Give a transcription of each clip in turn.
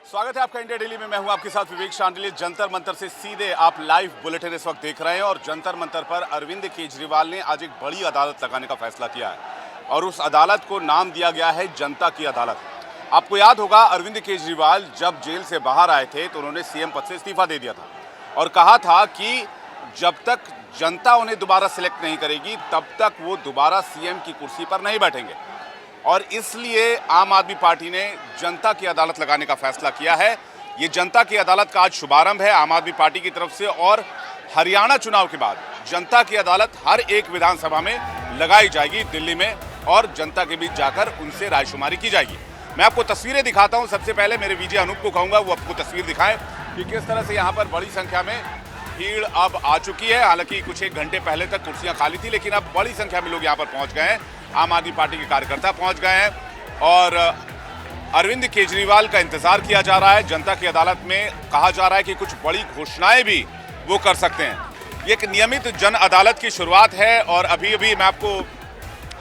स्वागत है आपका इंडिया डेली में। मैं हूं आपके साथ विवेक शांडिल्य। जंतर मंतर से सीधे आप लाइव बुलेटिन इस वक्त देख रहे हैं और जंतर मंतर पर अरविंद केजरीवाल ने आज एक बड़ी अदालत लगाने का फैसला किया है और उस अदालत को नाम दिया गया है जनता की अदालत। आपको याद होगा, अरविंद केजरीवाल जब जेल से बाहर आए थे तो उन्होंने सीएम पद से इस्तीफा दे दिया था और कहा था कि जब तक जनता उन्हें दोबारा सिलेक्ट नहीं करेगी तब तक वो दोबारा सीएम की कुर्सी पर नहीं बैठेंगे। और इसलिए आम आदमी पार्टी ने जनता की अदालत लगाने का फैसला किया है। ये जनता की अदालत का आज शुभारंभ है आम आदमी पार्टी की तरफ से और हरियाणा चुनाव के बाद जनता की अदालत हर एक विधानसभा में लगाई जाएगी दिल्ली में और जनता के बीच जाकर उनसे रायशुमारी की जाएगी। मैं आपको तस्वीरें दिखाता हूं। सबसे पहले मेरे वीजे अनूप को कहूंगा वो आपको तस्वीर दिखाएं कि किस तरह से यहाँ पर बड़ी संख्या में भीड़ अब आ चुकी है। हालांकि कुछ एक घंटे पहले तक कुर्सियां खाली थी, लेकिन अब बड़ी संख्या में लोग यहाँ पर पहुंच गए हैं। आम आदमी पार्टी के कार्यकर्ता पहुंच गए हैं और अरविंद केजरीवाल का इंतजार किया जा रहा है। जनता की अदालत में कहा जा रहा है कि कुछ बड़ी घोषणाएं भी वो कर सकते हैं। ये एक नियमित जन अदालत की शुरुआत है और अभी अभी मैं आपको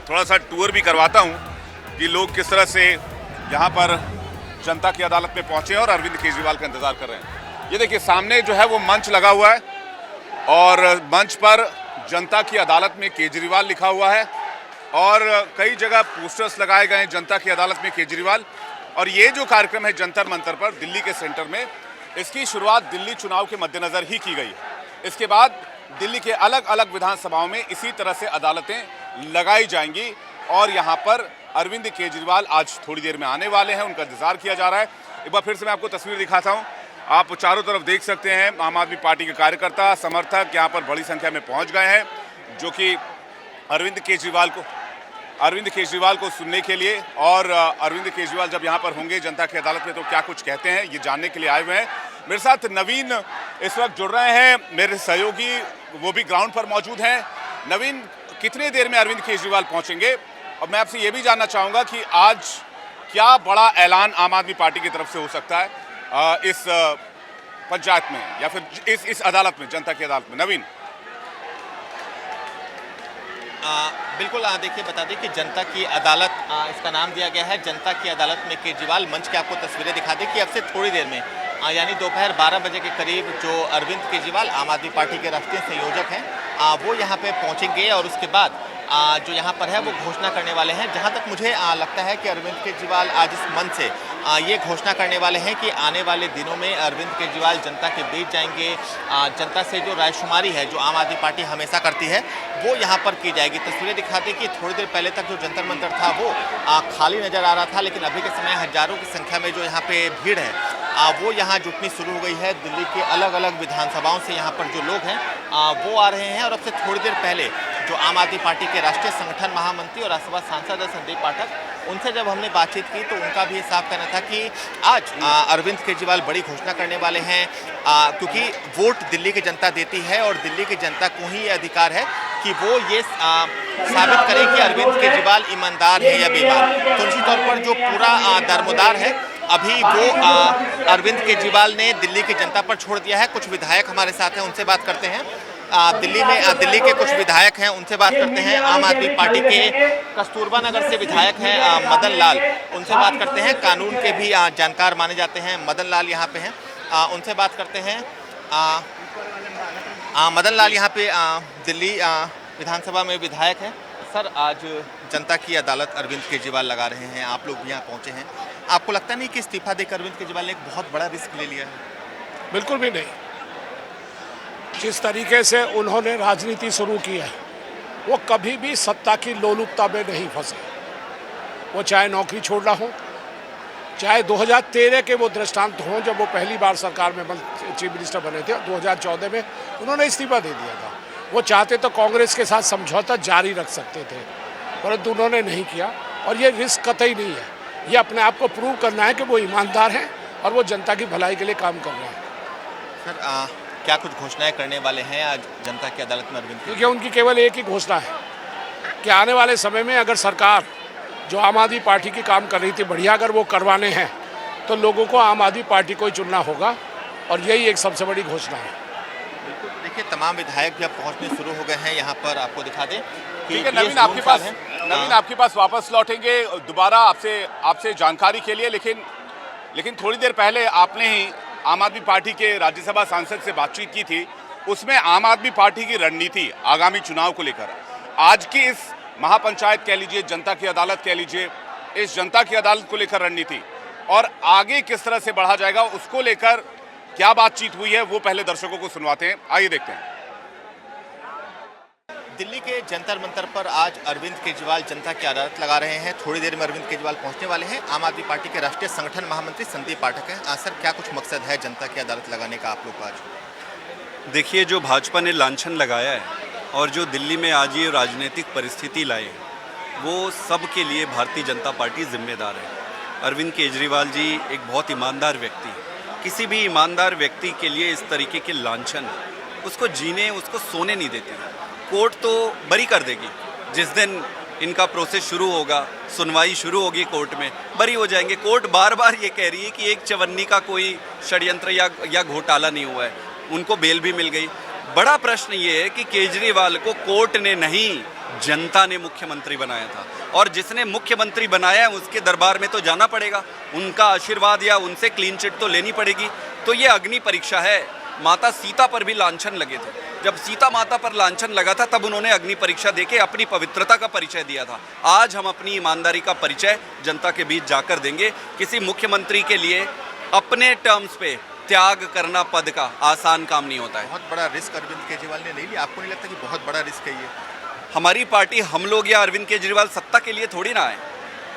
थोड़ा सा टूर भी करवाता हूं कि लोग किस तरह से यहाँ पर जनता की अदालत में पहुंचे और अरविंद केजरीवाल का इंतजार कर रहे हैं। ये देखिए, सामने जो है वो मंच लगा हुआ है और मंच पर जनता की अदालत में केजरीवाल लिखा हुआ है और कई जगह पोस्टर्स लगाए गए हैं जनता की अदालत में केजरीवाल। और ये जो कार्यक्रम है जंतर मंतर पर दिल्ली के सेंटर में, इसकी शुरुआत दिल्ली चुनाव के मद्देनजर ही की गई है। इसके बाद दिल्ली के अलग अलग विधानसभाओं में इसी तरह से अदालतें लगाई जाएंगी और यहाँ पर अरविंद केजरीवाल आज थोड़ी देर में आने वाले हैं, उनका इंतजार किया जा रहा है। एक बार फिर से मैं आपको तस्वीर दिखाता हूँ। आप चारों तरफ देख सकते हैं आम आदमी पार्टी के कार्यकर्ता समर्थक यहाँ पर बड़ी संख्या में पहुँच गए हैं, जो कि अरविंद केजरीवाल को सुनने के लिए और अरविंद केजरीवाल जब यहाँ पर होंगे जनता की अदालत में तो क्या कुछ कहते हैं ये जानने के लिए आए हुए हैं। मेरे साथ नवीन इस वक्त जुड़ रहे हैं, मेरे सहयोगी वो भी ग्राउंड पर मौजूद हैं। नवीन, कितनी देर में अरविंद केजरीवाल पहुँचेंगे? और मैं आपसे ये भी जानना चाहूँगा कि आज क्या बड़ा ऐलान आम आदमी पार्टी की तरफ से हो सकता है इस पंचायत में या फिर इस अदालत में, जनता की अदालत में? नवीन। बिल्कुल, देखिए बता दें कि जनता की अदालत इसका नाम दिया गया है जनता की अदालत में केजरीवाल। मंच के आपको तस्वीरें दिखा दें कि अब से थोड़ी देर में यानी दोपहर 12 बजे के करीब जो अरविंद केजरीवाल आम आदमी पार्टी के राष्ट्रीय संयोजक हैं वो यहाँ पे पहुँचेंगे और उसके बाद जो यहाँ पर है वो घोषणा करने वाले हैं। जहाँ तक मुझे लगता है कि अरविंद केजरीवाल आज इस मंच से ये घोषणा करने वाले हैं कि आने वाले दिनों में अरविंद केजरीवाल जनता के बीच जाएंगे। जनता से जो रायशुमारी है जो आम आदमी पार्टी हमेशा करती है वो यहाँ पर की जाएगी। तस्वीरें दिखाते कि थोड़ी देर पहले तक जो जंतर मंतर था वो खाली नज़र आ रहा था, लेकिन अभी के समय हज़ारों की संख्या में जो यहाँ पे भीड़ है वो यहाँ जुटनी शुरू हो गई है। दिल्ली के अलग अलग विधानसभाओं से यहाँ पर जो लोग हैं वो आ रहे हैं और अब से थोड़ी देर पहले जो आम आदमी पार्टी के राष्ट्रीय संगठन महामंत्री और राज्यसभा सांसद है संदीप पाठक, उनसे जब हमने बातचीत की तो उनका भी साफ कहना था कि आज अरविंद केजरीवाल बड़ी घोषणा करने वाले हैं क्योंकि वोट दिल्ली की जनता देती है और दिल्ली की जनता को ही ये अधिकार है कि वो ये साबित करें कि अरविंद केजरीवाल ईमानदार है या बेईमान। तो निश्चित तौर पर जो पूरा दारोमदार है अभी वो अरविंद केजरीवाल ने दिल्ली की जनता पर छोड़ दिया है। कुछ विधायक हमारे साथ हैं, उनसे बात करते हैं। दिल्ली के कुछ विधायक हैं, उनसे बात करते हैं। आम आदमी पार्टी के कस्तूरबा नगर से विधायक हैं मदन लाल, उनसे बात करते हैं। कानून के भी जानकार माने जाते हैं मदन लाल, यहाँ पे हैं, उनसे बात करते हैं। मदन लाल यहाँ पे दिल्ली विधानसभा में विधायक हैं। सर, आज जनता की अदालत अरविंद केजरीवाल लगा रहे हैं, आप लोग भी यहाँ पहुँचे हैं। आपको लगता नहीं कि इस्तीफा देकर अरविंद केजरीवाल ने एक बहुत बड़ा रिस्क ले लिया है? बिल्कुल भी नहीं। जिस तरीके से उन्होंने राजनीति शुरू की है वो कभी भी सत्ता की लोलुपता में नहीं फंसे। वो चाहे नौकरी छोड़ना हो, चाहे 2013 के वो दृष्टांत हों जब वो पहली बार सरकार में चीफ मिनिस्टर बने थे। 2014 में उन्होंने इस्तीफा दे दिया था। वो चाहते तो कांग्रेस के साथ समझौता जारी रख सकते थे, परंतु उन्होंने नहीं किया और ये रिस्क कतई नहीं है। ये अपने आप को प्रूव करना है कि वो ईमानदार हैं और वो जनता की भलाई के लिए काम कर रहे हैं। सर, क्या कुछ घोषणाएं करने वाले हैं आज जनता की अदालत में अरविंद? क्योंकि उनकी केवल एक ही घोषणा है कि आने वाले समय में अगर सरकार जो आम आदमी पार्टी की काम कर रही थी बढ़िया अगर वो करवाने हैं तो लोगों को आम आदमी पार्टी को ही चुनना होगा और यही एक सबसे बड़ी घोषणा है। बिल्कुल, देखिए तमाम विधायक भी अब पहुँचने शुरू हो गए हैं। यहाँ पर आपको दिखा दें ठीक है नवीन, आपके पास वापस लौटेंगे दोबारा आपसे जानकारी के लिए। लेकिन लेकिन थोड़ी देर पहले आपने ही आम आदमी पार्टी के राज्यसभा सांसद से बातचीत की थी, उसमें आम आदमी पार्टी की रणनीति आगामी चुनाव को लेकर, आज की इस महापंचायत कह लीजिए, जनता की अदालत कह लीजिए, इस जनता की अदालत को लेकर रणनीति और आगे किस तरह से बढ़ा जाएगा उसको लेकर क्या बातचीत हुई है वो पहले दर्शकों को सुनवाते हैं। आइए देखते हैं। दिल्ली के जंतर मंतर पर आज अरविंद केजरीवाल जनता की अदालत लगा रहे हैं। थोड़ी देर में अरविंद केजरीवाल पहुंचने वाले हैं। आम आदमी पार्टी के राष्ट्रीय संगठन महामंत्री संदीप पाठक हैं। सर, क्या कुछ मकसद है जनता की अदालत लगाने का आप लोग का आज? देखिए, जो भाजपा ने लांछन लगाया है और जो दिल्ली में आज ये राजनीतिक परिस्थिति लाई है, वो सब के लिए भारतीय जनता पार्टी जिम्मेदार है। अरविंद केजरीवाल जी एक बहुत ईमानदार व्यक्ति हैं। किसी भी ईमानदार व्यक्ति के लिए इस तरीके के लांछन उसको जीने, उसको सोने नहीं देते। कोर्ट तो बरी कर देगी। जिस दिन इनका प्रोसेस शुरू होगा, सुनवाई शुरू होगी कोर्ट में, बरी हो जाएंगे। कोर्ट बार बार ये कह रही है कि एक चवन्नी का कोई षड्यंत्र या घोटाला नहीं हुआ है, उनको बेल भी मिल गई। बड़ा प्रश्न ये है कि केजरीवाल को कोर्ट ने नहीं, जनता ने मुख्यमंत्री बनाया था और जिसने मुख्यमंत्री बनाया है उसके दरबार में तो जाना पड़ेगा, उनका आशीर्वाद या उनसे क्लीन चिट तो लेनी पड़ेगी। तो ये अग्नि परीक्षा है। माता सीता पर भी लांछन लगे थे। जब सीता माता पर लांछन लगा था तब उन्होंने अग्नि परीक्षा देके अपनी पवित्रता का परिचय दिया था। आज हम अपनी ईमानदारी का परिचय जनता के बीच जाकर देंगे। किसी मुख्यमंत्री के लिए अपने टर्म्स पे त्याग करना पद का आसान काम नहीं होता है। बहुत बड़ा रिस्क अरविंद केजरीवाल ने नहीं लिया। आपको नहीं लगता कि बहुत बड़ा रिस्क है ये? हमारी पार्टी, हम लोग या अरविंद केजरीवाल सत्ता के लिए थोड़ी ना आए।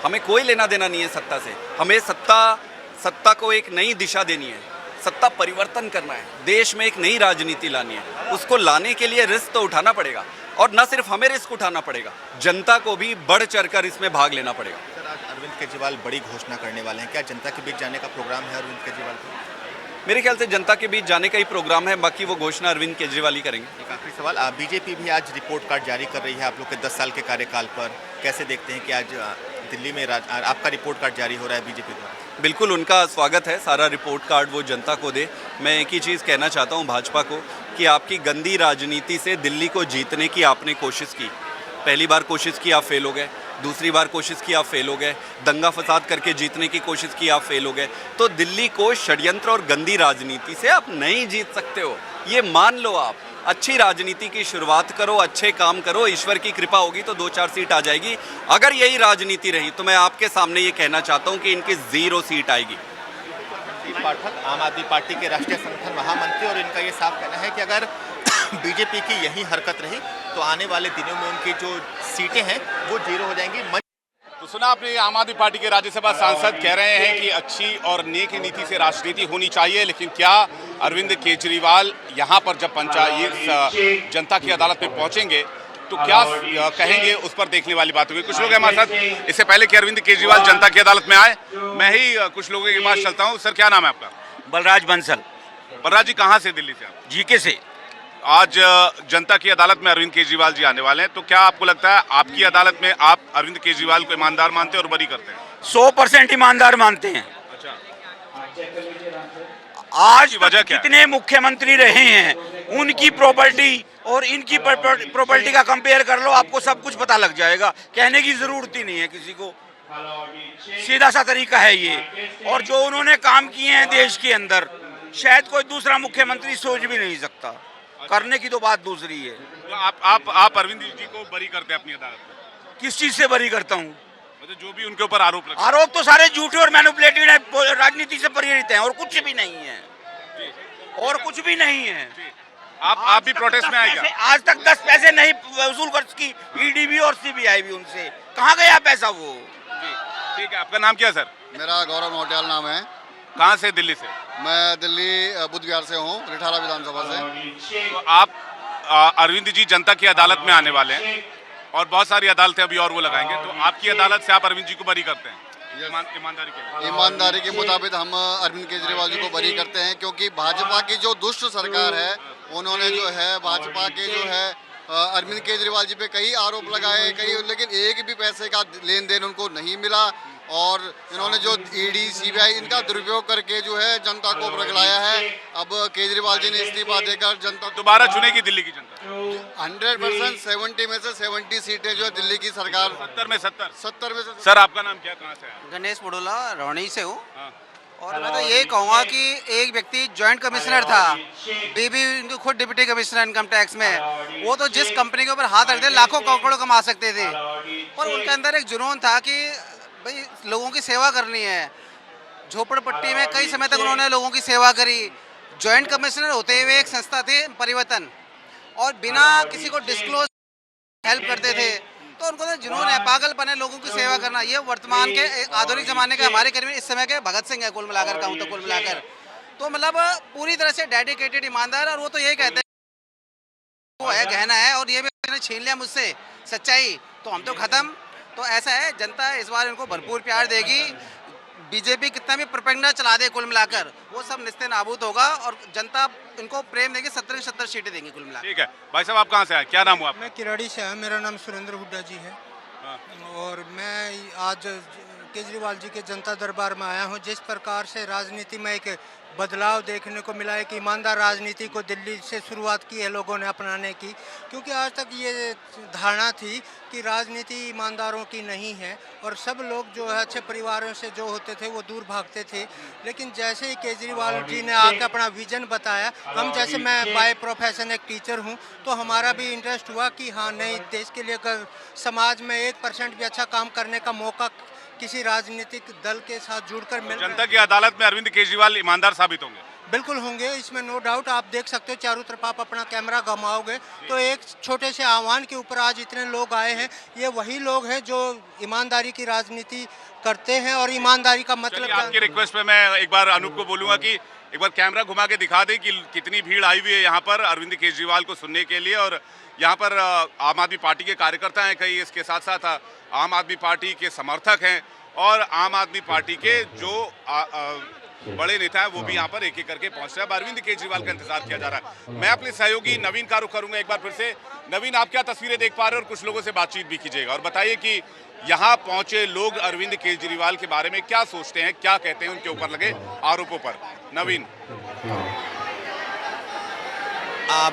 हमें कोई लेना देना नहीं है सत्ता से। हमें सत्ता को एक नई दिशा देनी है, सत्ता परिवर्तन करना है, देश में एक नई राजनीति लानी है। उसको लाने के लिए रिस्क तो उठाना पड़ेगा और न सिर्फ हमें रिस्क उठाना पड़ेगा, जनता को भी बढ़ चढ़कर इसमें भाग लेना पड़ेगा। सर, आज अरविंद केजरीवाल बड़ी घोषणा करने वाले हैं। क्या जनता के बीच जाने का प्रोग्राम है अरविंद केजरीवाल का? मेरे ख्याल से जनता के बीच जाने का ही प्रोग्राम है, बाकी वो घोषणा अरविंद केजरीवाल ही करेंगे। एक आखिरी सवाल, बीजेपी भी आज रिपोर्ट कार्ड जारी कर रही है आप लोग के 10 साल के कार्यकाल पर। कैसे देखते हैं कि आज दिल्ली में आपका रिपोर्ट कार्ड जारी हो रहा है बीजेपी द्वारा? बिल्कुल उनका स्वागत है, सारा रिपोर्ट कार्ड वो जनता को दे। मैं एक ही चीज़ कहना चाहता हूँ भाजपा को कि आपकी गंदी राजनीति से दिल्ली को जीतने की आपने कोशिश की। पहली बार कोशिश की, आप फेल हो गए। दूसरी बार कोशिश की, आप फेल हो गए। दंगा फसाद करके जीतने की कोशिश की, आप फेल हो गए। तो दिल्ली को षड्यंत्र और गंदी राजनीति से आप नहीं जीत सकते हो, ये मान लो। आप अच्छी राजनीति की शुरुआत करो, अच्छे काम करो, ईश्वर की कृपा होगी तो 2-4 सीट आ जाएगी। अगर यही राजनीति रही तो मैं आपके सामने ये कहना चाहता हूँ कि इनकी 0 सीट आएगी। संदीप पाठक, आम आदमी पार्टी के राष्ट्रीय संगठन महामंत्री, और इनका ये साफ कहना है कि अगर बीजेपी की यही हरकत रही तो आने वाले दिनों में उनकी जो सीटें हैं वो 0 हो जाएंगी। तो सुना आपने, आम आदमी पार्टी के राज्यसभा सांसद कह रहे हैं कि अच्छी और नेक नीति से राजनीति होनी चाहिए, लेकिन क्या अरविंद केजरीवाल यहाँ पर जब पंचायत जनता की अदालत में पहुंचेंगे तो क्या कहेंगे, उस पर देखने वाली बात होगी। कुछ लोग हमारे साथ, इससे पहले कि अरविंद केजरीवाल जनता की अदालत में आए, मैं ही कुछ लोगों के पास चलता हूँ। सर, क्या नाम है आपका? बलराज बंसल। बलराज जी, कहाँ से? दिल्ली से आप? जीके से। आज जनता की अदालत में अरविंद केजरीवाल जी आने वाले हैं, तो क्या आपको लगता है आपकी अदालत में आप अरविंद केजरीवाल को ईमानदार मानते हैं और बरी करते हैं? 100% ईमानदार मानते हैं। अच्छा, आज वजह तक क्या है? कितने मुख्यमंत्री रहे हैं, उनकी प्रॉपर्टी और इनकी प्रॉपर्टी का कंपेयर कर लो, आपको सब कुछ पता लग जाएगा। कहने की जरूरत ही नहीं है किसी को, सीधा सा तरीका है ये। और जो उन्होंने काम किए हैं देश के अंदर, शायद कोई दूसरा मुख्यमंत्री सोच भी नहीं सकता। करने की तो बात दूसरी है। तो आप अरविंद जी को बरी करते हैं अपनी अदालत में? किस चीज से बरी करता हूँ? मतलब जो भी उनके ऊपर आरोप लगे। आरोप तो सारे झूठे और मैनिपुलेटेड है, राजनीति से प्रेरित हैं और कुछ भी नहीं है, और कुछ भी नहीं है। आप भी प्रोटेस्ट में आएगा? आज तक 10 पैसे नहीं वसूल कर सकी ईडी भी और सीबीआई भी उनसे। कहाँ गया पैसा वो? ठीक है, आपका नाम क्या है सर? मेरा गौरव नौटियाल नाम है। कहाँ से? दिल्ली से। मैं दिल्ली बुद्ध विहार से हूँ, रिठाला विधानसभा से। तो आप अरविंद जी जनता की अदालत में आने वाले हैं और बहुत सारी अदालतें अभी और वो लगाएंगे, तो आपकी अदालत से आप अरविंद जी को बरी करते हैं ईमानदारी के लिए? ईमानदारी के मुताबिक हम अरविंद केजरीवाल जी को बरी करते हैं, क्योंकि भाजपा की जो दुष्ट सरकार है, उन्होंने जो है भाजपा के जो है अरविंद केजरीवाल जी पे कई आरोप लगाए, लेकिन एक भी पैसे का लेन देन उनको नहीं मिला। और इन्होंने जो ईडी सीबीआई इनका दुरुपयोग करके जो है जनता को भड़काया है। अब केजरीवाल जी ने इस्तीफा देकर जनता दोबारा चुनेगी दिल्ली की जनता 100%। 70 में से 70 सीटें जो है दिल्ली की सरकार 70 में 70 में से। सर, आपका नाम क्या, कहाँ से है? गणेश बुडोला, रोहनी से हूँ। हाँ। और मैं तो यही कहूँगा कि एक व्यक्ति जॉइंट कमिश्नर था, बीबी उनकी खुद डिप्टी कमिश्नर इनकम टैक्स में, वो तो जिस कंपनी के ऊपर हाथ रखते लाखों करोड़ों कमा सकते थे, और उनके अंदर एक जुनून था कि भाई लोगों की सेवा करनी है। झोपड़पट्टी में कई समय तक उन्होंने लोगों की सेवा करी। जॉइंट कमिश्नर होते हुए एक संस्था थी परिवर्तन, और बिना किसी को डिस्क्लोज हेल्प करते थे, तो उनको तो जुनून है, पागलपन है लोगों की सेवा करना। ये वर्तमान के आधुनिक ज़माने के हमारे करीब इस समय के भगत सिंह है, कुल मिलाकर कहूँ तो कुल मिलाकर तो मतलब पूरी तरह से डेडिकेटेड ईमानदार। और वो तो यही कहते हैं वो है गहना है, और ये भी छीन लिया मुझसे सच्चाई तो हम तो ख़त्म। तो ऐसा है, जनता इस बार इनको भरपूर प्यार देगी। बीजेपी कितना भी प्रोपेगेंडा चला दे कुल मिलाकर वो सब निस्ते नाबूद होगा, और जनता इनको प्रेम देगी। 70 की 70 सीटें देंगी कुल मिलाकर। ठीक है भाई साहब, आप कहाँ से आए, क्या नाम हुआ आपका? मैं किराड़ी से हूँ, मेरा नाम सुरेंद्र हुड्डा जी है। और मैं आज केजरीवाल जी के जनता दरबार में आया हूँ। जिस प्रकार से राजनीति में एक बदलाव देखने को मिला है कि ईमानदार राजनीति को दिल्ली से शुरुआत की है लोगों ने अपनाने की, क्योंकि आज तक ये धारणा थी कि राजनीति ईमानदारों की नहीं है और सब लोग जो है अच्छे परिवारों से जो होते थे वो दूर भागते थे। लेकिन जैसे ही केजरीवाल जी ने आकर अपना विजन बताया, हम जैसे मैं बाय प्रोफेशन एक टीचर हूँ, तो हमारा भी इंटरेस्ट हुआ कि हाँ नहीं, देश के लिए समाज में 1% भी अच्छा काम करने का मौका किसी राजनीतिक दल के साथ जुड़कर मिल जनता की अदालत में अरविंद केजरीवाल ईमानदार साबित होंगे? बिल्कुल होंगे, इसमें नो डाउट। आप देख सकते हो चारों तरफ आप अपना कैमरा घुमाओगे तो एक छोटे से आह्वान के ऊपर आज इतने लोग आए हैं। ये वही लोग हैं जो ईमानदारी की राजनीति करते हैं, और ईमानदारी का मतलब आपकी रिक्वेस्ट पे मैं एक बार अनूप को बोलूंगा कि एक बार कैमरा घुमा के दिखा दे कि कितनी भीड़ आई हुई है यहाँ पर अरविंद केजरीवाल को सुनने के लिए। और यहाँ पर आम आदमी पार्टी के कार्यकर्ता हैं कई, इसके साथ साथ आम आदमी पार्टी के समर्थक हैं, और आम आदमी पार्टी के जो बड़े नेता हैं वो भी यहाँ पर एक एक करके पहुंच रहे हैं। अरविंद केजरीवाल का इंतजार किया जा रहा है। मैं अपने सहयोगी नवीन का रुख करूंगा एक बार फिर से। नवीन, आप क्या तस्वीरें देख पा रहे हैं, और कुछ लोगों से बातचीत भी कीजिएगा, और बताइए कि यहाँ पहुंचे लोग अरविंद केजरीवाल के बारे में क्या सोचते हैं, क्या कहते हैं उनके ऊपर लगे आरोपों पर। नवीन।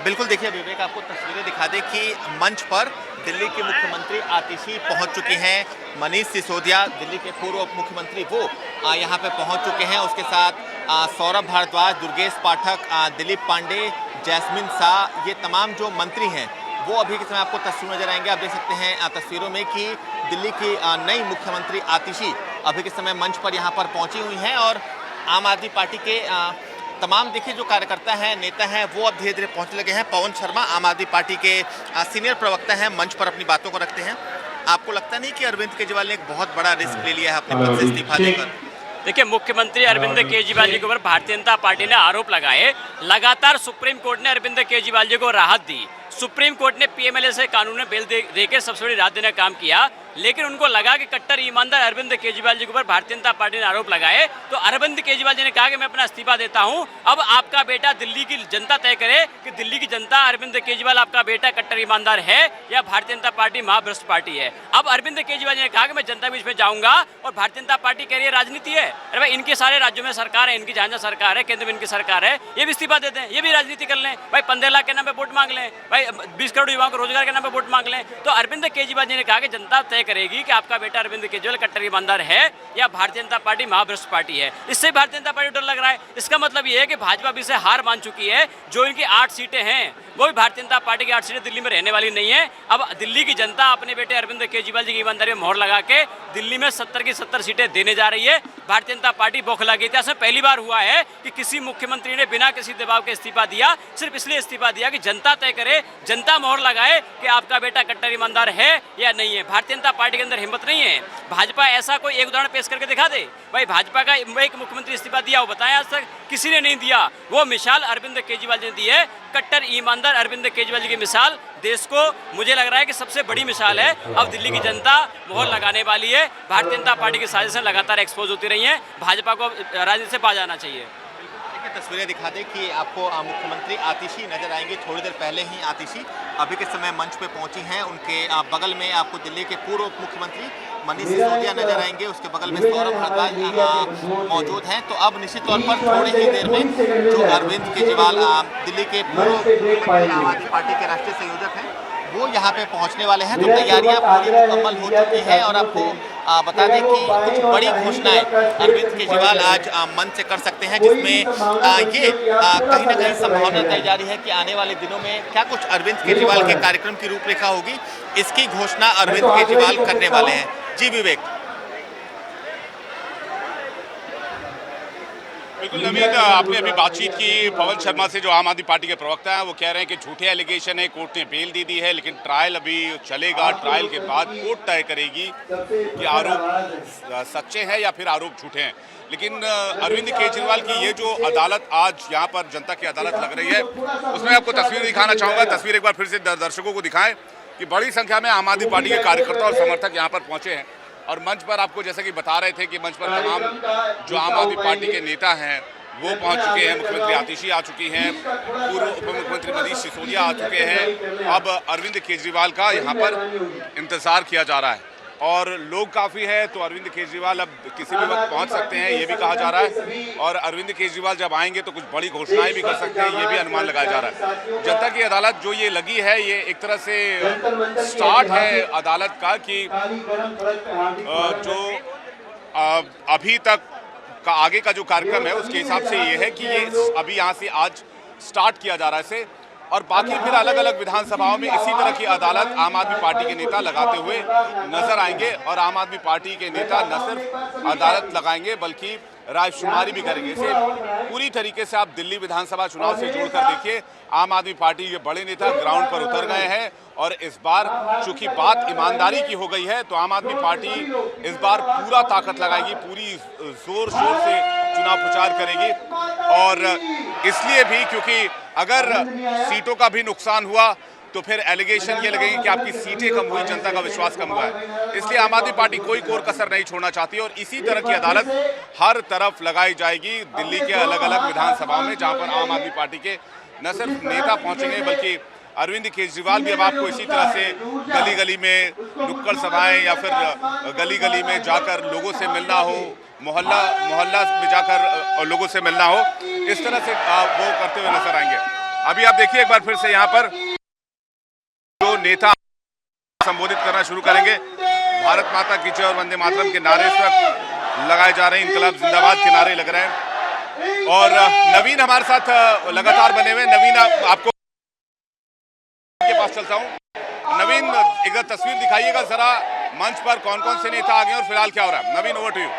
बिल्कुल, देखिए विवेक, आपको तस्वीरें दिखा दे कि मंच पर दिल्ली के मुख्यमंत्री आतिशी पहुंच चुके हैं। मनीष सिसोदिया, दिल्ली के पूर्व उप मुख्यमंत्री, वो यहाँ पे पहुंच चुके हैं। उसके साथ सौरभ भारद्वाज, दुर्गेश पाठक, दिलीप पांडे, जैस्मिन शाह, ये तमाम जो मंत्री हैं वो अभी के समय आपको तस्वीर नजर आएंगे। आप देख सकते हैं तस्वीरों में कि दिल्ली की नई मुख्यमंत्री आतिशी अभी के समय मंच पर यहाँ पर पहुँची हुई हैं, और आम आदमी पार्टी के तमाम देखिए जो कार्यकर्ता हैं, नेता हैं, वो अब धीरे धीरे पहुंचने लगे हैं। पवन शर्मा, आम आदमी पार्टी के सीनियर प्रवक्ता हैं, मंच पर अपनी बातों को रखते हैं। आपको लगता नहीं कि अरविंद केजरीवाल ने एक बहुत बड़ा रिस्क ले लिया है अपने पद से इस्तीफा देकर? देखिए, मुख्यमंत्री अरविंद केजरीवाल जी के ऊपर भारतीय जनता पार्टी ने आरोप लगाए। लगातार सुप्रीम कोर्ट ने अरविंद केजरीवाल जी को राहत दी। सुप्रीम कोर्ट ने पीएमएलए से कानून में बेल देकर सबसे बड़ी राहत देने का काम किया, लेकिन उनको लगा कि कट्टर ईमानदार अरविंद केजरीवाल जी के ऊपर भारतीय जनता पार्टी ने आरोप लगाए, तो अरविंद केजरीवाल जी ने कहा कि मैं अपना इस्तीफा देता हूं। अब आपका बेटा, दिल्ली की जनता तय करे कि दिल्ली की जनता अरविंद केजरीवाल आपका बेटा कट्टर ईमानदार है या भारतीय जनता पार्टी महाभ्रष्ट पार्टी है। अब अरविंद केजरीवाल जी ने कहा कि मैं जनता बीच में जाऊंगा, और भारतीय जनता पार्टी कह रही है राजनीति है। अरे भाई, इनके सारे राज्यों में सरकार है, इनकी जहाँ सरकार है, केंद्र में इनकी सरकार है, ये भी इस्तीफा देते हैं, ये भी राजनीति कर लें भाई। 15 लाख के नाम पे वोट मांग लें भाई, 20 करोड़ युवाओं को रोजगार के नाम पे वोट मांग लें। तो अरविंद केजरीवाल जी ने कहा कि जनता तय करेगी कि आपका बेटा अरविंद केजरीवाल कट्टर ईमानदार है या भारतीय जनता पार्टी महाभ्रष्ट पार्टी है। इससे भारतीय जनता पार्टी को डर लग रहा है। इसका मतलब ये है कि भाजपा भी से हार मान चुकी है। जो इनकी 8 सीटें हैं वो भी भारतीय जनता पार्टी की 8 सीटें दिल्ली में रहने वाली नहीं है। अब दिल्ली की जनता अपने बेटे अरविंद केजरीवाल जी की ईमानदारी में मोहर लगा के दिल्ली में 70 की 70 सीटें देने जा रही है। भारतीय जनता पार्टी बौखला गई थी। ऐसा पहली बार हुआ है कि किसी मुख्यमंत्री ने बिना किसी दबाव के इस्तीफा दिया, सिर्फ इसलिए इस्तीफा दिया कि जनता तय करे, जनता मोहर लगाए कि आपका बेटा कट्टर ईमानदार है या नहीं है। भारतीय जनता पार्टी के अंदर हिम्मत नहीं है। भाजपा ऐसा कोई एक उदाहरण पेश करके दिखा दे भाई, भाजपा का एक मुख्यमंत्री इस्तीफा दिया हो, बताएं, आज तक किसी ने नहीं दिया। वो मिसाल अरविंद केजरीवाल जी ने दी है, कट्टर ईमानदार अरविंद केजरीवाल जी की मिसाल देश को, मुझे लग रहा है कि सबसे बड़ी मिसाल है। अब दिल्ली की जनता मोहर लगाने वाली है। भारतीय जनता पार्टी की साजिशें लगातार एक्सपोज होती रही हैं। भाजपा को राजनीति से बाज आना चाहिए। तस्वीरें दिखा दें कि आपको मुख्यमंत्री आतिशी नजर आएंगे। थोड़ी देर पहले ही आतिशी अभी के समय मंच पे पहुंची हैं। उनके बगल में आपको दिल्ली के पूर्व उप मुख्यमंत्री मनीष सिसोदिया नजर आएंगे। उसके बगल में सौरभ भारद्वाज मौजूद हैं। तो अब निश्चित तौर पर थोड़ी ही देर में जो अरविंद केजरीवाल दिल्ली के पूर्व मुख्यमंत्री आम आदमी पार्टी के राष्ट्रीय संयोजक हैं, वो यहाँ पे पहुँचने वाले हैं। तो तैयारियाँ पूरी मुकम्मल हो चुकी हैं, और आपको बता दें कि कुछ बड़ी घोषणाएं अरविंद केजरीवाल आज मंच से कर सकते हैं, जिसमें ये कहीं ना कहीं संभावना तय जा रही है कि आने वाले दिनों में क्या कुछ अरविंद केजरीवाल के कार्यक्रम की रूपरेखा होगी, इसकी घोषणा अरविंद केजरीवाल करने वाले हैं। जी विवेक। बिल्कुल नवीन, आपने अभी बातचीत की पवन शर्मा से, जो आम आदमी पार्टी के प्रवक्ता हैं। वो कह रहे हैं कि झूठे एलिगेशन है, कोर्ट ने बेल दे दी है, लेकिन ट्रायल अभी चलेगा। ट्रायल के बाद कोर्ट तय करेगी कि आरोप सच्चे हैं या फिर आरोप झूठे हैं। लेकिन अरविंद केजरीवाल की ये जो अदालत आज यहाँ पर जनता की अदालत लग रही है, उसमें आपको तस्वीर दिखाना चाहूँगा। तस्वीर एक बार फिर से दर्शकों को दिखाएं कि बड़ी संख्या में आम आदमी पार्टी के कार्यकर्ता और समर्थक यहाँ पर पहुँचे हैं। और मंच पर आपको जैसे कि बता रहे थे कि मंच पर तमाम जो आम आदमी पार्टी के नेता हैं वो पहुंच चुके हैं। मुख्यमंत्री आतिशी आ चुकी हैं, पूर्व उप मुख्यमंत्री मनीष सिसोदिया आ चुके हैं। अब अरविंद केजरीवाल का यहाँ पर इंतजार किया जा रहा है और लोग काफ़ी है, तो अरविंद केजरीवाल अब किसी भी वक्त पहुंच सकते हैं, ये भी कहा जा रहा है। और अरविंद केजरीवाल जब आएंगे तो कुछ बड़ी घोषणाएं भी कर सकते हैं, ये भी अनुमान लगाया जा रहा है। जनता की अदालत जो ये लगी है, ये एक तरह से स्टार्ट है अदालत का कि जो अभी तक का आगे का जो कार्यक्रम है उसके हिसाब से ये है कि ये अभी यहाँ से आज स्टार्ट किया जा रहा है इसे, और बाकी फिर अलग अलग विधानसभाओं में इसी तरह की अदालत आम आदमी पार्टी के नेता लगाते हुए नजर आएंगे। और आम आदमी पार्टी के नेता न सिर्फ अदालत लगाएंगे बल्कि रायशुमारी भी करेंगे। इसे पूरी तरीके से आप दिल्ली विधानसभा चुनाव से जोड़कर देखिए, आम आदमी पार्टी के बड़े नेता ग्राउंड पर उतर गए हैं। और इस बार चूंकि बात ईमानदारी की हो गई है, तो आम आदमी पार्टी इस बार पूरा ताकत लगाएगी, पूरी जोर शोर से चुनाव प्रचार करेगी। और इसलिए भी क्योंकि अगर सीटों का भी नुकसान हुआ तो फिर एलिगेशन ये लगेगी कि आपकी सीटें कम हुई, जनता का विश्वास कम हुआ है। इसलिए आम आदमी पार्टी कोई कोर कसर नहीं छोड़ना चाहती और इसी तरह की अदालत हर तरफ लगाई जाएगी दिल्ली के अलग अलग विधानसभाओं में, जहां पर आम आदमी पार्टी के न सिर्फ नेता पहुंचेंगे बल्कि अरविंद केजरीवाल भी अब आपको इसी तरह से गली गली में नुक्कड़ सभाएं या फिर गली गली में जाकर लोगों से मिलना हो, मोहल्ला मोहल्ला में जाकर लोगों से मिलना हो, इस तरह से वो करते हुए नजर आएंगे। अभी आप देखिए एक बार फिर से यहाँ पर जो नेता संबोधित करना शुरू करेंगे, भारत माता की जय और वंदे मातरम के नारे इस वक्त लगाए जा रहे हैं, इनकलाब जिंदाबाद के नारे लग रहे हैं। और नवीन हमारे साथ लगातार बने हुए। नवीन, आपको के पास चलता हूं। नवीन, एक बार तस्वीर दिखाइएगा जरा, मंच पर कौन कौन से नेता आ गए और फिलहाल क्या हो रहा है। नवीन, ओवर टू यू।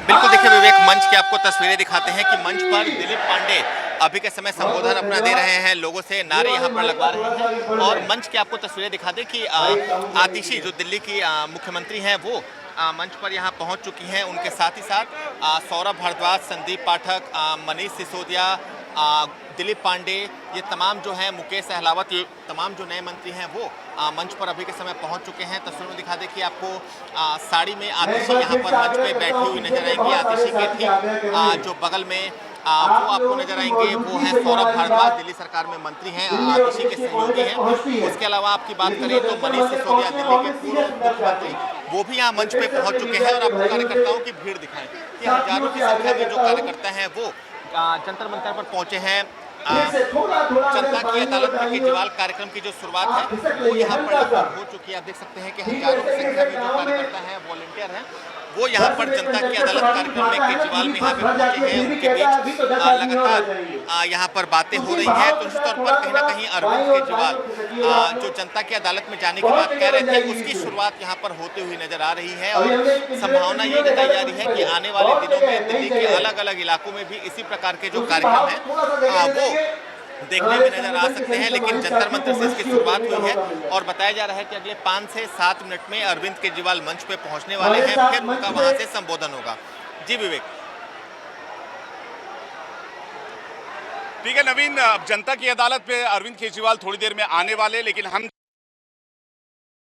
बिल्कुल देखिए विवेक, मंच की आपको तस्वीरें दिखाते हैं कि मंच पर दिलीप पांडे अभी के समय संबोधन अपना दे रहे हैं, लोगों से नारे यहाँ पर लगवा रहे हैं। और मंच की आपको तस्वीरें दिखा दें कि आतिशी जो दिल्ली की मुख्यमंत्री हैं वो मंच पर यहाँ पहुँच चुकी हैं। उनके साथ ही साथ सौरभ भारद्वाज, संदीप पाठक, मनीष सिसोदिया, दिलीप पांडे, ये तमाम जो हैं, मुकेश सहलावत, ये तमाम जो नए मंत्री हैं वो मंच पर अभी के समय पहुंच चुके हैं। तस्वीर में दिखा दे कि आपको साड़ी में आतिशी यहाँ पर मंच पे बैठी हुई नजर आएंगी। आतिशी के ठीक जो बगल में वो आपको नजर आएंगे वो हैं सौरभ भारद्वाज, दिल्ली सरकार में मंत्री हैं, आतिशी के सहयोगी हैं। उसके अलावा आपकी बात करें तो मनीष सिसोदिया, दिल्ली के पूर्व मुख्यमंत्री, वो भी यहाँ मंच पे पहुंच चुके हैं। और आपको कार्यकर्ताओं की भीड़ दिखाएं कि हजारों की संख्या में जो कार्यकर्ता हैं वो जंतर मंतर पर पहुंचे हैं। जनता की अदालत में केजरीवाल कार्यक्रम की जो शुरुआत है वो यहाँ पर लगभग हो चुकी है। आप देख सकते हैं कि हजारों की संख्या में जो कार्यकर्ता हैं, वॉलंटियर हैं, वो यहाँ पर जनता की अदालत कार्यक्रम में केजरीवाल में यहाँ पे पहुंचे हैं। उनके बीच लगातार यहाँ पर बातें हो रही हैं। तो निश्चित तौर पर कहीं ना कहीं अरविंद केजरीवाल जो जनता की अदालत में जाने की बात कह रहे थे, उसकी शुरुआत यहाँ पर होते हुए नजर आ रही है। और संभावना ये जताई जा रही है कि आने वाले दिनों में दिल्ली के अलग अलग इलाकों में भी इसी प्रकार के जो कार्यक्रम हैं वो देखने में नजर आ सकते हैं। लेकिन जंतर मंतर से इसकी शुरुआत हुई है और बताया जा रहा है कि अगले 5 से 7 मिनट में अरविंद केजरीवाल मंच पे पहुंचने वाले हैं, फिर उनका वहां से संबोधन होगा। जी विवेक। ठीक है नवीन, अब जनता की अदालत पे अरविंद केजरीवाल थोड़ी देर में आने वाले, लेकिन हम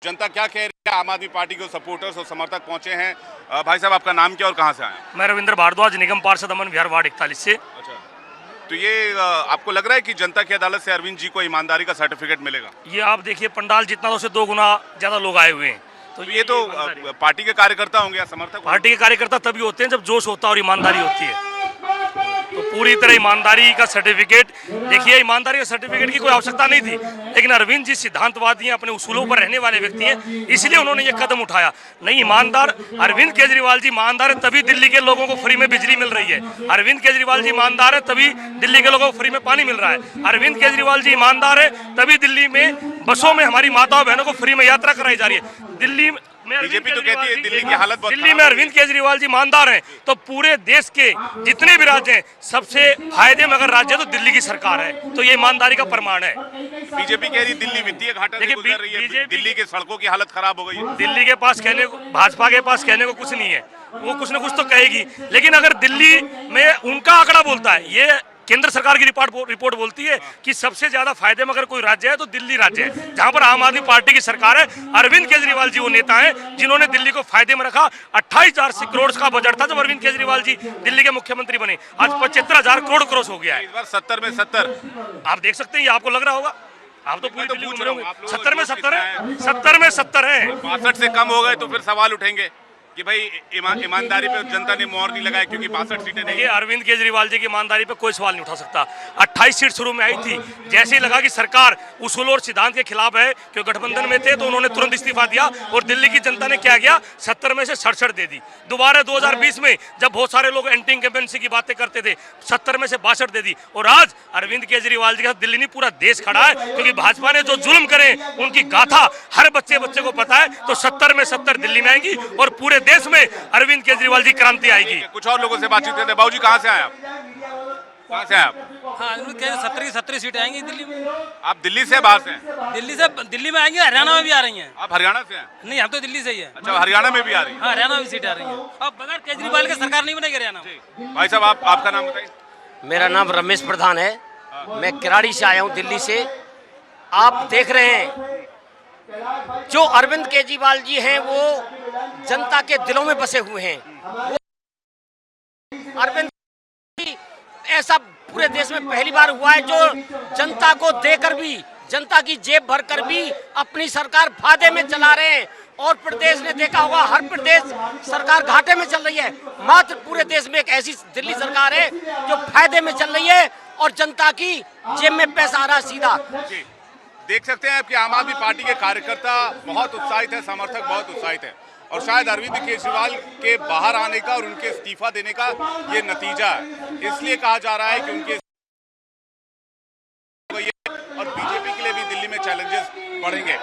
जनता क्या कह रही है, आम आदमी पार्टी के सपोर्टर्स और समर्थक पहुंचे हैं। भाई साहब, आपका नाम क्या और कहां से आए? मैं रविंद्र भारद्वाज, निगम पार्षद अमन विहार वार्ड 41 से। अच्छा, तो ये आपको लग रहा है कि जनता की अदालत से अरविंद जी को ईमानदारी का सर्टिफिकेट मिलेगा? ये आप देखिए, पंडाल जितना तो उससे 2 गुना ज्यादा लोग आए हुए हैं। तो ये तो पार्टी के कार्यकर्ता होंगे या समर्थक? पार्टी के कार्यकर्ता तभी होते हैं जब जोश होता है और ईमानदारी होती है। तो पूरी तरह ईमानदारी का सर्टिफिकेट। देखिए, ईमानदारी का सर्टिफिकेट की कोई आवश्यकता नहीं थी, लेकिन अरविंद जी सिद्धांतवादी हैं, अपने उसूलों पर रहने वाले व्यक्ति हैं, इसलिए उन्होंने ये कदम उठाया। नहीं, ईमानदार अरविंद केजरीवाल जी ईमानदार है, तभी दिल्ली के लोगों को फ्री में बिजली मिल रही है। अरविंद केजरीवाल जी ईमानदार है, तभी दिल्ली के लोगों को फ्री में पानी मिल रहा है। अरविंद केजरीवाल जी ईमानदार है, तभी दिल्ली में बसों में हमारी माताओं बहनों को फ्री में यात्रा कराई जा रही है। दिल्ली में बीजेपी तो कहती है दिल्ली की हालत बहुत दिल्ली में अरविंद केजरीवाल जी ईमानदार हैं, तो पूरे देश के जितने भी राज्य हैं, सबसे फायदे में अगर राज्य है तो दिल्ली की सरकार है, तो ये ईमानदारी का प्रमाण है। बीजेपी कह रही दिल्ली वित्तीय घाटे से गुजर रही है, दिल्ली की सड़कों की हालत खराब हो गई है। दिल्ली के पास कहने को, भाजपा के पास कहने को कुछ नहीं है, वो कुछ न कुछ तो कहेगी, लेकिन अगर दिल्ली में उनका आंकड़ा बोलता है, ये केंद्र सरकार की रिपोर्ट बोलती है कि सबसे ज्यादा फायदे में अगर कोई राज्य है तो दिल्ली राज्य है, जहां पर आम आदमी पार्टी की सरकार है। अरविंद केजरीवाल जी वो नेता हैं जिन्होंने दिल्ली को फायदे में रखा। 28,000 करोड़ का बजट था जब अरविंद केजरीवाल जी दिल्ली के मुख्यमंत्री बने, आज 75,000 करोड़ क्रॉस हो गया है। इस बार 70 में 70 आप देख सकते हैं, ये आपको लग रहा होगा, आप तो पूरी दिल्ली घूम रहे होंगे। 70 में 70 है, 70 में 70 है। 62 से कम हो गए तो फिर सवाल उठेंगे कि भाई ईमानदारी पे जनता ने मोहर नहीं लगाई क्योंकि 62 सीटें नहीं। ये अरविंद केजरीवाल जी की ईमानदारी पे कोई सवाल नहीं उठा सकता। 28 सीट शुरू में आई थी, जैसे ही लगा कि सरकार उसूल और सिद्धांत के खिलाफ है, क्योंकि गठबंधन में थे, तो उन्होंने तुरंत इस्तीफा दिया और दिल्ली की जनता ने क्या किया, 70 में से 67 दे दी। दोबारा 2020 में जब बहुत सारे लोग एंटी इंकम्बेंसी की बातें करते थे, 70 में से 62 दे दी। और आज अरविंद केजरीवाल जी के साथ दिल्ली नहीं, पूरा देश खड़ा है, क्योंकि भाजपा ने जो जुल्म करे उनकी गाथा हर बच्चे को पता है। तो 70 में 70 दिल्ली में आएंगी और पूरे देश में अरविंद केजरीवाल जी क्रांति आएगी। कुछ और लोगों से बातचीत करते हैं। बाबूजी, कहाँ से आए आप? कहाँ से आए आप? हाँ, 70 की 70 सीटें आएंगी दिल्ली में। आप दिल्ली से बाहर से हैं? दिल्ली में आएंगी, हरियाणा में भी आ रही हैं। आप हरियाणा से हैं? नहीं, हम तो दिल्ली से ही है। अच्छा, हरियाणा में भी आ रही है? हाँ, हरियाणा में भी सीटें आ रही हैं। अब बगैर केजरीवाल के सरकार नहीं बनेगी हरियाणा में। भाई साहब, आपका नाम बताइए। मेरा नाम रमेश प्रधान है, मैं किराड़ी से आया हूँ दिल्ली से। आप देख रहे हैं, जो अरविंद केजरीवाल जी हैं वो जनता के दिलों में बसे हुए हैं। अरविंद ऐसा पूरे देश में पहली बार हुआ है जो जनता को देकर भी, जनता की जेब भरकर भी अपनी सरकार फायदे में चला रहे हैं। और प्रदेश ने देखा होगा, हर प्रदेश सरकार घाटे में चल रही है, मात्र पूरे देश में एक ऐसी दिल्ली सरकार है जो फायदे में चल रही है और जनता की जेब में पैसा आ रहा है सीधा। देख सकते हैं कि आम आदमी पार्टी के कार्यकर्ता बहुत उत्साहित है, समर्थक बहुत उत्साहित है, और शायद अरविंद केजरीवाल के बाहर आने का और उनके इस्तीफा देने का ये नतीजा है। इसलिए कहा जा रहा है कि उनके और बीजेपी के लिए भी दिल्ली में चैलेंजेस बढ़ेंगे।